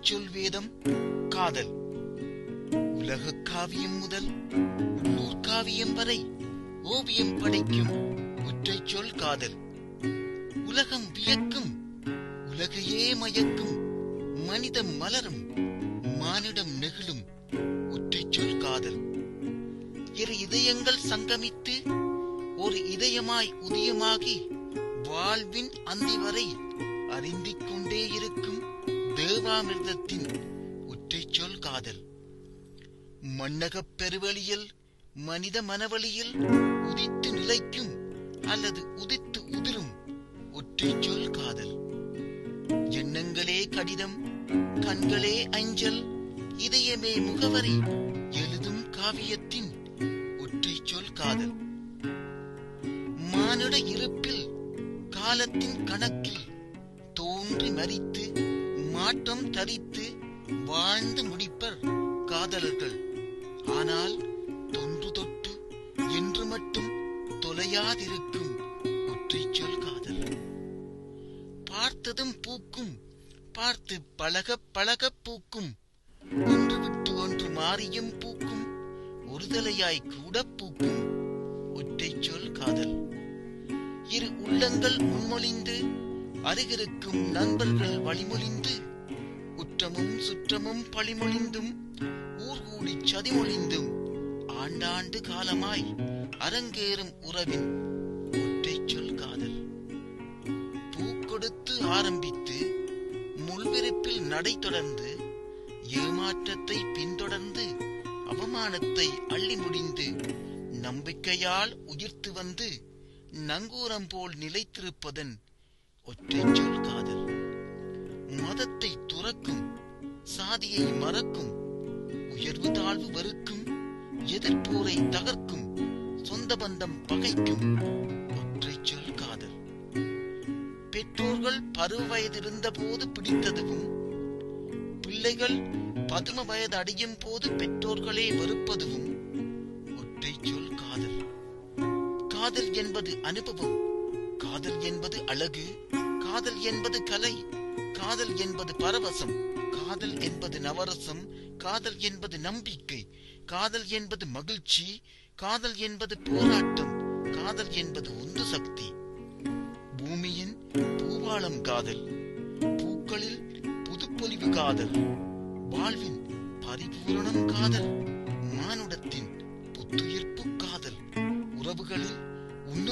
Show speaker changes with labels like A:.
A: சொல் வேதம் காதல். உலக காவியம் முதல் உள்ளூர் காவியம் வரை ஓவியம் படைக்கும் ஒற்றை சொல் காதல். உலகம் வியக்கும், உலகையே மயக்கும், மனிதம் மலரும், மானிடம் நெகிழும் ஒற்றை சொல் காதல். இரு இதயங்கள் சங்கமித்து ஒரு இதயமாய் உதயமாகி வாழ்வின் அந்தி வரை அறிந்திக் கொண்டே இருக்கும் தேவாமிர்தத்தின் ஒற்றை சொல் காதல். மண்ணகப் பெருவெளியில் மனித மனவெளியில் உதித்து நிலைக்கும் அல்லது உதித்து உதிரும் ஒற்றை சொல் காதல். எண்ணங்களே கடிதம், கண்களே அஞ்சல், இதயமே முகவரி எழுதும் காவியத்தின் ஒற்றை சொல் காதல். மானுட இருப்பில் காலத்தின் கணக்கில் தோன்றி மரித்து மாற்றம் தரித்து வாழ்ந்து முடிப்பர் காதலர்கள். ஆனால் தொன்று தொட்டு என்று மட்டும் தொலையாதிருக்கும் ஒற்றை சொல் காதல். பார்த்ததும் பூக்கும், பார்த்து பழக பழக பூக்கும், ஒன்று விட்டு ஒன்று மாறியும் பூக்கும், ஒருதலையாய் கூட பூக்கும் ஒற்றை சொல் காதல். இரு உள்ளங்கள் முன்மொழிந்து அருகிருக்கும் நண்பர்கள் வழிமொழிந்து குற்றமும் சுற்றமும் பழிமொழிந்தும் ஊர்கூடி சதிமொழிந்தும் ஆண்டாண்டு காலமாய் அரங்கேறும் உறவின் ஒற்றை சொல் காதல். பூக்கொடுத்து ஆரம்பித்து முள்விரிப்பில் நடை தொடர்ந்து ஏமாற்றத்தை பின்தொடர்ந்து அவமானத்தை அள்ளி முடிந்து நம்பிக்கையால் உயிர்த்து வந்து நங்கூரம் போல் நிலைத்திருப்பதன் ஒற்றை சொல் காதல். மதத்தை துறக்கும், சாதியை மறக்கும், உயர்வு தாழ்வு வெறுக்கும், எதிர்ப்போரை தகர்க்கும், சொந்த பந்தம் பகைக்கும் ஒற்றை சொல் காதல். பெற்றோர்கள் பருவ வயதிருந்த போது பிடித்ததுவும், பிள்ளைகள் பதும வயது அடையும் போது பெற்றோர்களே வெறுப்பதுவும் ஒற்றை சொல் காதல். காதல் என்பது அனுபவம், காதல் என்பது அழகு, காதல் என்பது கலை, காதல் என்பது பரவசம், காதல் என்பது நவரசம், காதல் என்பது நம்பிக்கை, காதல் என்பது மகிழ்ச்சி, காதல் என்பது போராட்டம், காதல் என்பது உந்து சக்தி. பூமியின் பூவாளம் காதல், பூக்களில் புதுப்பொலிவு காதல், வாழ்வின் பரிபூரணம் காதல், மானுடத்தின் புத்துயிர்ப்பு காதல், உறவுகளில்